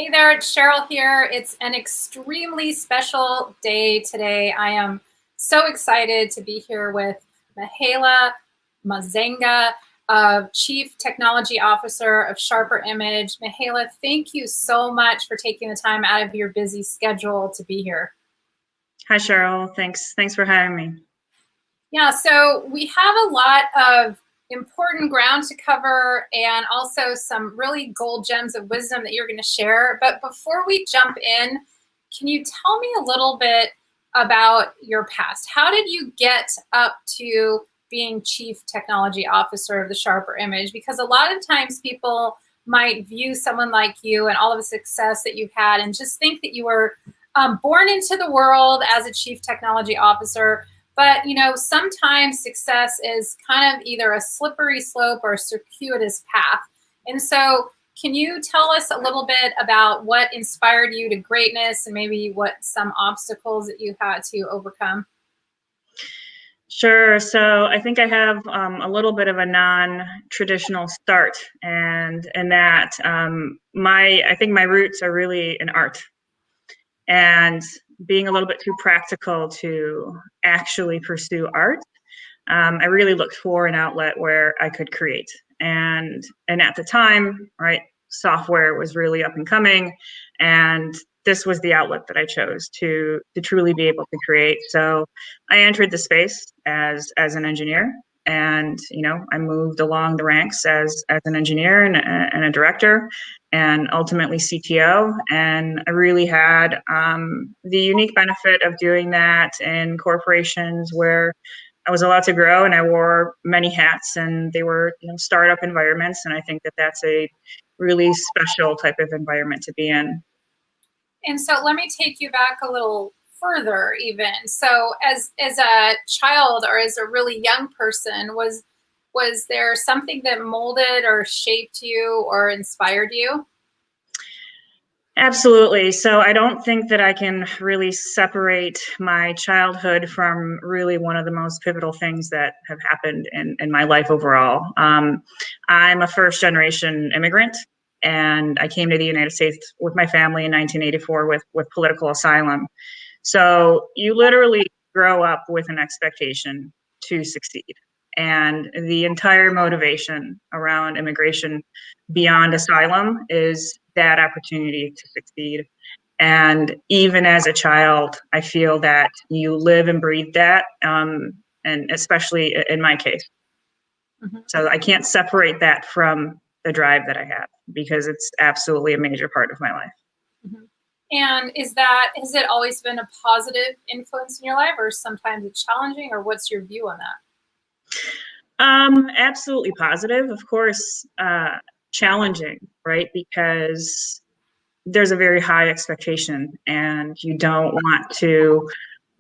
Hey there, it's Cheryl here. It's an extremely special day today. I am so excited to be here with Mihaela Mazzenga, Chief Technology Officer of Sharper Image. Mihaela, thank you so much for taking the time out of your busy schedule to be here. Hi, Sheryl. Thanks for having me. Yeah, so we have a lot of important ground to cover and also some really gold gems of wisdom that you're going to share. But before we jump in, can you tell me a little bit about your past? How did you get up to being Chief Technology Officer of the Sharper Image? Because a lot of times people might view someone like you and all of the success that you've had and just think that you were born into the world as a Chief Technology Officer. But, you know, sometimes success is kind of either a slippery slope or a circuitous path. And so can you tell us a little bit about what inspired you to greatness and maybe what some obstacles that you had to overcome? Sure. So I think I have a little bit of a non-traditional start, and that I think my roots are really in art, and being a little bit too practical to actually pursue art. I really looked for an outlet where I could create, and at the time, right, software was really up and coming, and this was the outlet that I chose to truly be able to create. So I entered the space as an engineer, and I moved along the ranks as an engineer and a director, and ultimately CTO. And I really had the unique benefit of doing that in corporations where I was allowed to grow, and I wore many hats, and they were startup environments. And I think that that's a really special type of environment to be in. And so let me take you back a little further even. So as a child or as a really young person, was there something that molded or shaped you or inspired you? Absolutely. So I don't think that I can really separate my childhood from really one of the most pivotal things that have happened in my life overall. I'm a first generation immigrant, and I came to the United States with my family in 1984 with political asylum. So you literally grow up with an expectation to succeed. And the entire motivation around immigration beyond asylum is that opportunity to succeed. And even as a child, I feel that you live and breathe that, and especially in my case. Mhm. So I can't separate that from the drive that I have, because it's absolutely a major part of my life. Mhm. And has it always been a positive influence in your life, or sometimes it's challenging, or what's your view on that? Absolutely positive, of course. Challenging, right? Because there's a very high expectation, and you don't want to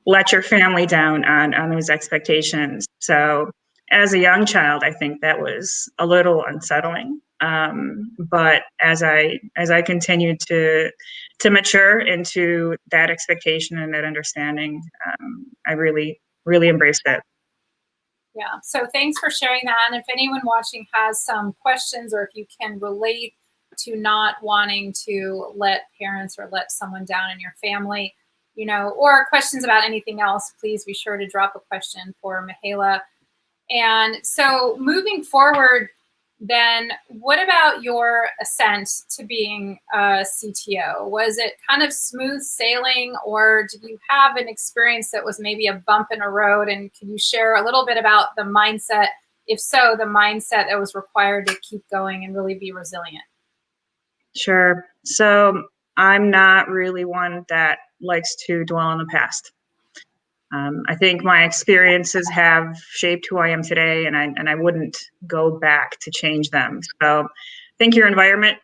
let your family down on those expectations. So as a young child, I think that was a little unsettling. But as I continued to mature into that expectation and that understanding, I really embraced it. Yeah. So thanks for sharing that. And if anyone watching has some questions, or if you can relate to not wanting to let parents or let someone down in your family, or questions about anything else, please be sure to drop a question for Mihaela. And so moving forward, then what about your ascent to being a CTO? Was it kind of smooth sailing, or did you have an experience that was maybe a bump in a road? And can you share a little bit about the mindset, if so, the mindset that was required to keep going and really be resilient? Sure. So I'm not really one that likes to dwell on the past. I think my experiences have shaped who I am today, and I wouldn't go back to change them. So I think your environment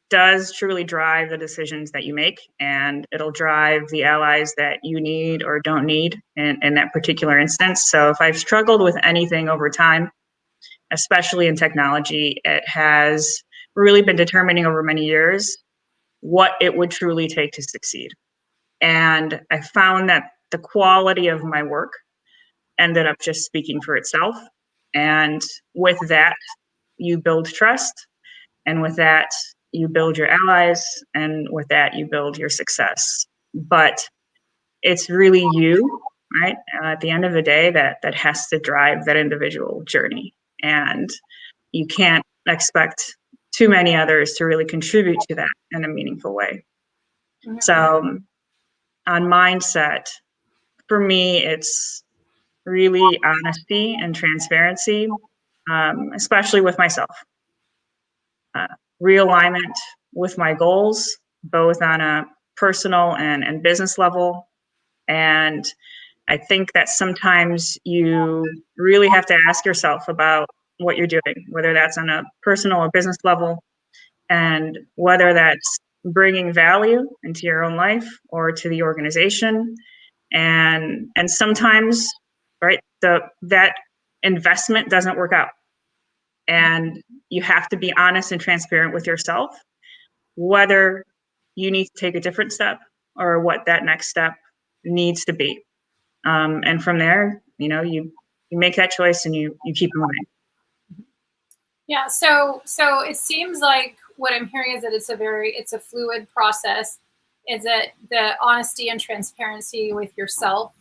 does truly drive the decisions that you make, and it'll drive the allies that you need or don't need in that particular instance. So if I've struggled with anything over time, especially in technology, it has really been determining over many years what it would truly take to succeed. And I found that the quality of my work ended up just speaking for itself. And with that, you build trust. And with that, you build your allies, and with that, you build your success. But it's really you, right? At the end of the day, that has to drive that individual journey. And you can't expect too many others to really contribute to that in a meaningful way. Mm-hmm. So on mindset, for me, it's really honesty and transparency, especially with myself. Realignment with my goals, both on a personal and business level. And I think that sometimes you really have to ask yourself about what you're doing, whether that's on a personal or business level, and whether that's bringing value into your own life or to the organization. And sometimes, right, that investment doesn't work out. And you have to be honest and transparent with yourself, whether you need to take a different step or what that next step needs to be. And from there, you make that choice and you keep moving. Yeah, so it seems like what I'm hearing is that it's a fluid process. Is that the honesty and transparency with yourself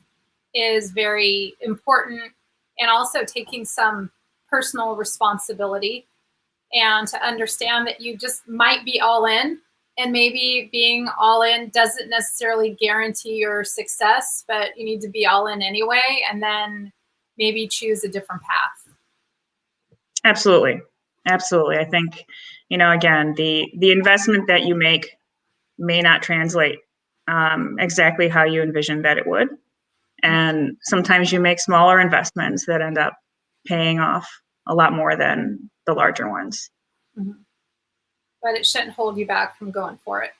is very important, and also taking some personal responsibility, and to understand that you just might be all in, and maybe being all in doesn't necessarily guarantee your success, but you need to be all in anyway, and then maybe choose a different path. Absolutely. Absolutely. I think, again, the investment that you make may not translate exactly how you envisioned that it would. And sometimes you make smaller investments that end up paying off a lot more than the larger ones. Mm-hmm. But it shouldn't hold you back from going for it.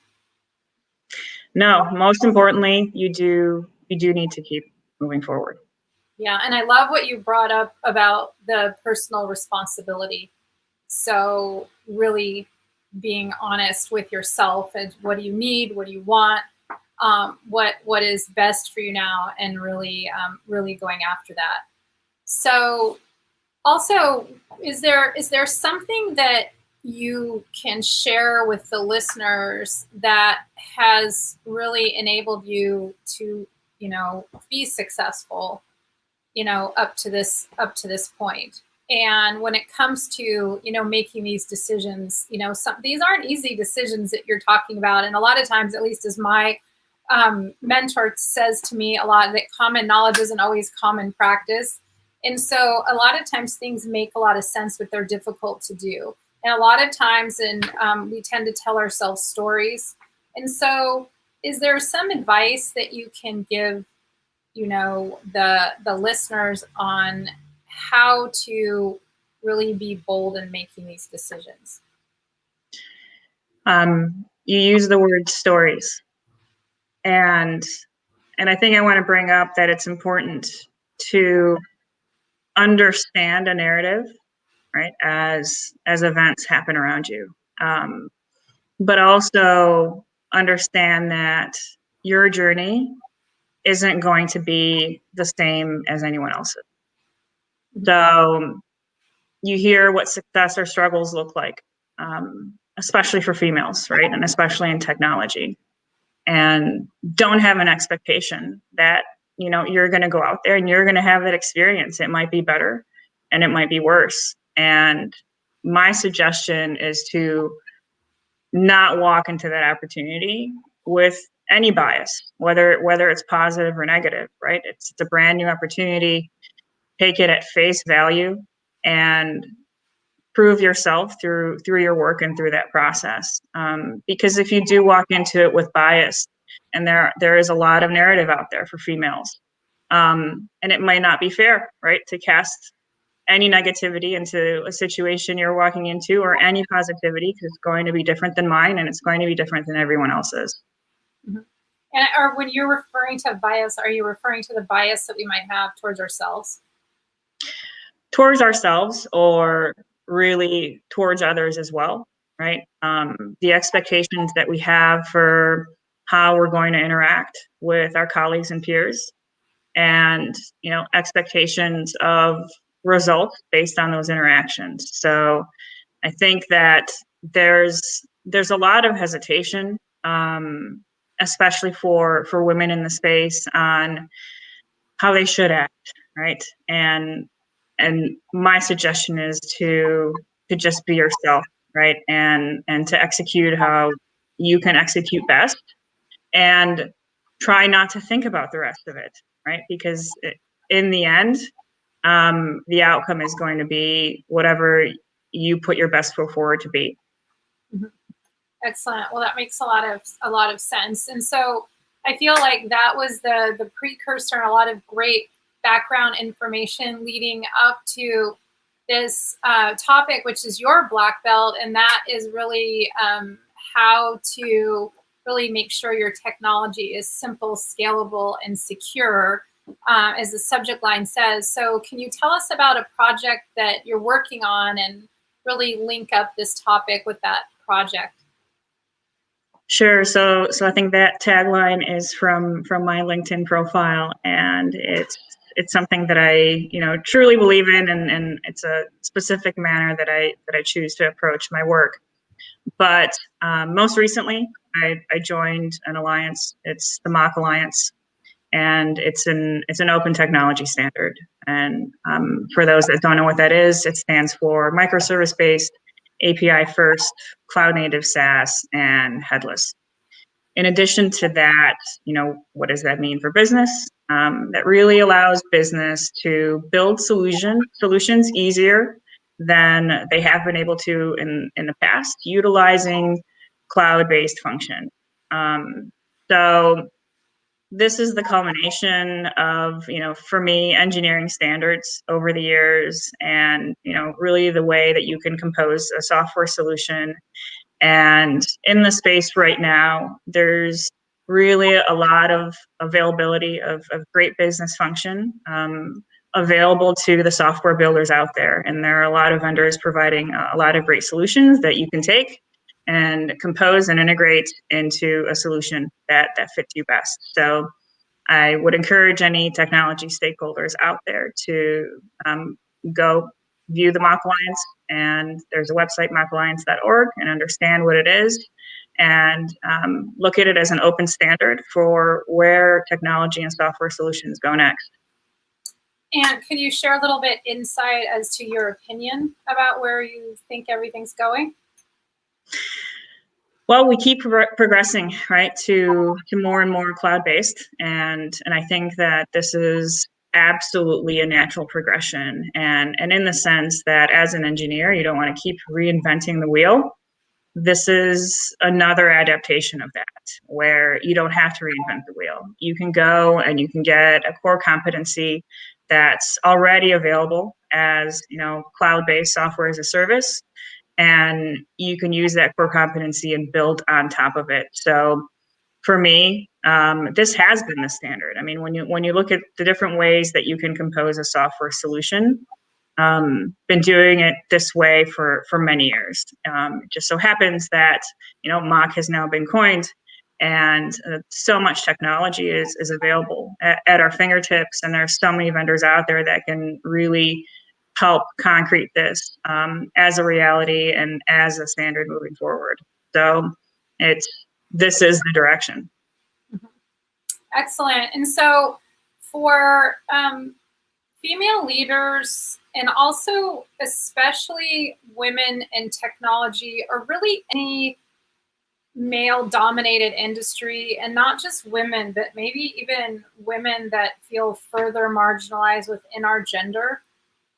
No, most importantly, you do need to keep moving forward. Yeah, and I love what you brought up about the personal responsibility. So really being honest with yourself and what do you need, what do you want, what is best for you now, and really going after that. So also, is there something that you can share with the listeners that has really enabled you to, be successful, up to this point? And when it comes to, making these decisions, these aren't easy decisions that you're talking about. And a lot of times, at least as my mentor says to me a lot, that common knowledge isn't always common practice. And so a lot of times things make a lot of sense, but they're difficult to do. And a lot of times, we tend to tell ourselves stories. And so is there some advice that you can give, the listeners on how to really be bold in making these decisions? You use the word stories. And I think I want to bring up that it's important to understand a narrative, right, as events happen around you, but also understand that your journey isn't going to be the same as anyone else's. So you hear what success or struggles look like, especially for females, right, and especially in technology. And don't have an expectation that you're going to go out there and you're going to have that experience. It might be better and it might be worse. And my suggestion is to not walk into that opportunity with any bias, whether it's positive or negative, right? It's a brand new opportunity. Take it at face value and prove yourself through your work and through that process. Because if you do walk into it with bias, and there is a lot of narrative out there for females, and it might not be fair, right, to cast any negativity into a situation you're walking into, or any positivity, because it's going to be different than mine and it's going to be different than everyone else's. Mm-hmm. And or when you're referring to bias, are you referring to the bias that we might have towards ourselves? Towards ourselves, or really towards others as well, right? The expectations that we have for how we're going to interact with our colleagues and peers, and expectations of results based on those interactions. So I think that there's there's a lot of hesitation, especially for women in the space, on how they should act, right? And my suggestion is to just be yourself, right? And to execute how you can execute best, and try not to think about the rest of it, right? Because in the end, the outcome is going to be whatever you put your best foot forward to be. Mhm. Excellent. Well, that makes a lot of sense. And so I feel like that was the precursor and a lot of great background information leading up to this topic, which is your black belt, and that is really how to really make sure your technology is simple, scalable, and secure, as the subject line says. So, can you tell us about a project that you're working on and really link up this topic with that project? Sure. So I think that tagline is from my LinkedIn profile, and it's something that I truly believe in, and it's a specific manner that I choose to approach my work. But most recently, I joined an alliance. It's the Mach Alliance, and it's an open technology standard. And for those that don't know what that is, it stands for microservice based, API first, cloud native SaaS, and headless. In addition to that, what does that mean for business? That really allows business to build solutions easier than they have been able to in the past, utilizing cloud-based function. So this is the culmination of, for me, engineering standards over the years, and, really the way that you can compose a software solution. And in the space right now, there's really a lot of availability of great business function available to the software builders out there. And there are a lot of vendors providing a lot of great solutions that you can take and compose and integrate into a solution that fits you best. So I would encourage any technology stakeholders out there to go view the Mach Alliance, and there's a website, macalliance.org, and understand what it is, and look at it as an open standard for where technology and software solutions go next. And could you share a little bit insight as to your opinion about where you think everything's going? Well, we keep progressing, right, to more and more cloud-based, and I think that this is absolutely a natural progression, and in the sense that as an engineer, you don't want to keep reinventing the wheel. This is another adaptation of that, where you don't have to reinvent the wheel. You can go and you can get a core competency that's already available as, cloud-based software as a service, and you can use that core competency and build on top of it. So for me, this has been the standard. I mean, when you look at the different ways that you can compose a software solution, been doing it this way for many years. It just so happens that Mach has now been coined, and so much technology is available at our fingertips, and there's so many vendors out there that can really help concrete this as a reality and as a standard moving forward. So this is the direction. Excellent. And so for female leaders, and also especially women in technology, or really any male dominated industry, and not just women, but maybe even women that feel further marginalized within our gender,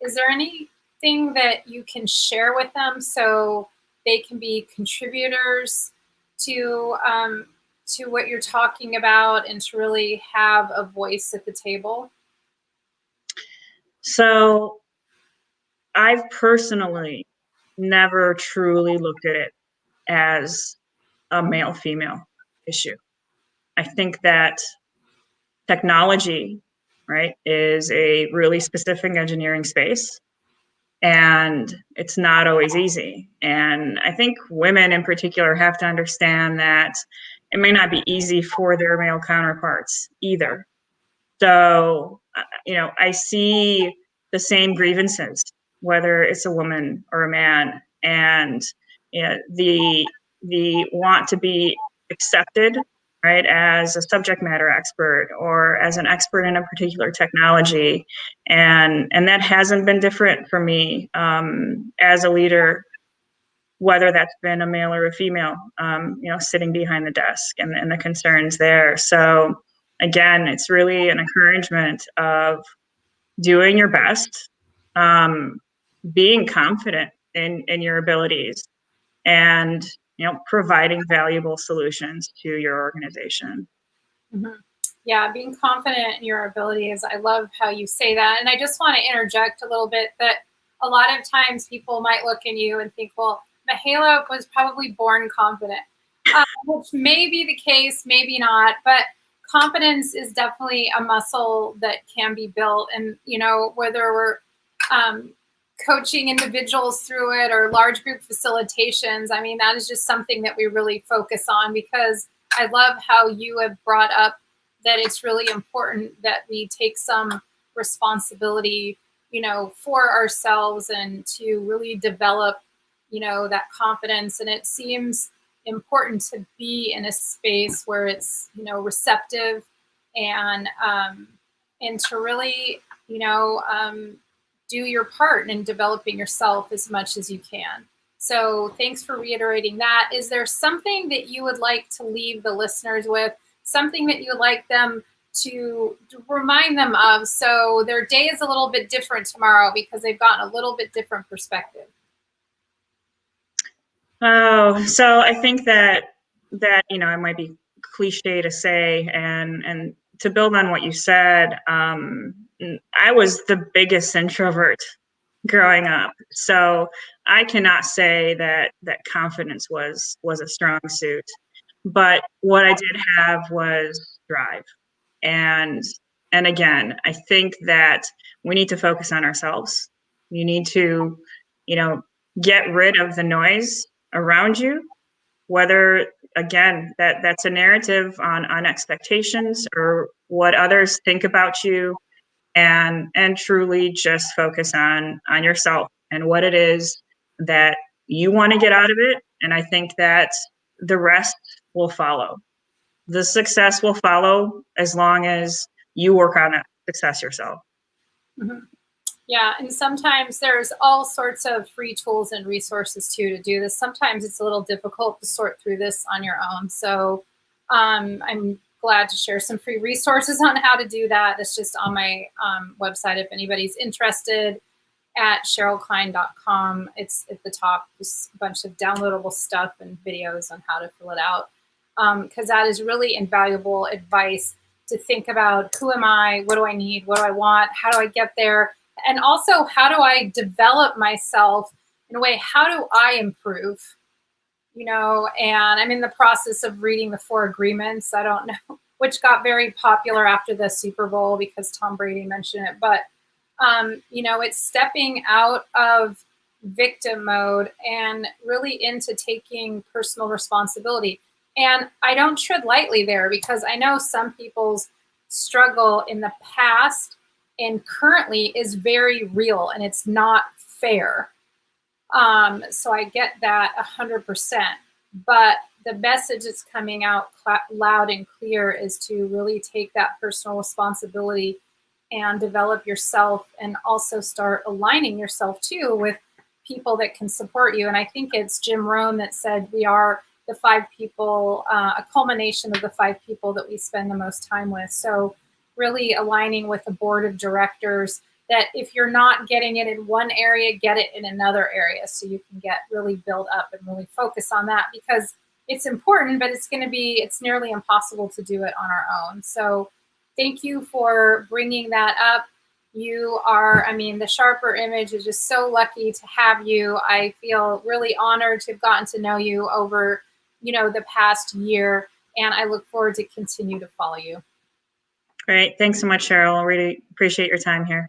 is there anything that you can share with them so they can be contributors to what you're talking about, and to really have a voice at the table? So I've personally never truly looked at it as a male female issue. I think that technology, right, is a really specific engineering space, and it's not always easy. And I think women in particular have to understand that it may not be easy for their male counterparts either. So, I see the same grievances, whether it's a woman or a man, and the the want to be accepted, right, as a subject matter expert or as an expert in a particular technology. And that hasn't been different for me as a leader, whether that's been a male or a female, sitting behind the desk and the concerns there. So again, it's really an encouragement of doing your best, being confident in your abilities, and providing valuable solutions to your organization. Mm-hmm. Yeah, being confident in your abilities. I love how you say that. And I just want to interject a little bit that a lot of times people might look at you and think, well, Mihaela was probably born confident, which may be the case, maybe not. But confidence is definitely a muscle that can be built. And, whether we're coaching individuals through it or large group facilitations, I mean, that is just something that we really focus on, because I love how you have brought up that it's really important that we take some responsibility, for ourselves and to really develop, that confidence. And it seems important to be in a space where it's, receptive and to really, do your part in developing yourself as much as you can. So thanks for reiterating that. Is there something that you would like to leave the listeners with, something that you'd like them to remind them of, so their day is a little bit different tomorrow because they've gotten a little bit different perspective? Oh, so I think that it might be cliche to say, and to build on what you said, I was the biggest introvert growing up, so I cannot say that confidence was a strong suit. But what I did have was drive, and again, I think that we need to focus on ourselves. You need to, get rid of the noise around you, whether again that's a narrative on expectations or what others think about you, and truly just focus on yourself and what it is that you want to get out of it. And I think that the rest will follow. The success will follow as long as you work on that success yourself. Mm-hmm. Yeah, and sometimes there's all sorts of free tools and resources too to do this. Sometimes it's a little difficult to sort through this on your own. So I'm glad to share some free resources on how to do that. It's just on my website if anybody's interested, at SherylKline.com. It's at the top, just a bunch of downloadable stuff and videos on how to fill it out, because that is really invaluable advice to think about: who am I? What do I need? What do I want? How do I get there? And also, how do I develop myself in a way? How do I improve? And I'm in the process of reading the 4 Agreements. I don't know, which got very popular after the Super Bowl because Tom Brady mentioned it. But, it's stepping out of victim mode and really into taking personal responsibility. And I don't tread lightly there, because I know some people's struggle in the past and currently is very real, and it's not fair. So I get that 100%. But the message that's coming out loud and clear is to really take that personal responsibility and develop yourself, and also start aligning yourself too with people that can support you. And I think it's Jim Rohn that said we are the 5 people, a culmination of the 5 people that we spend the most time with. So really aligning with a board of directors that if you're not getting it in one area, get it in another area, so you can get really built up and really focus on that, because it's important, but it's nearly impossible to do it on our own. So thank you for bringing that up. You are, the Sharper Image is just so lucky to have you. I feel really honored to have gotten to know you over, the past year, and I look forward to continue to follow you. Great. Thanks so much, Sheryl. I really appreciate your time here.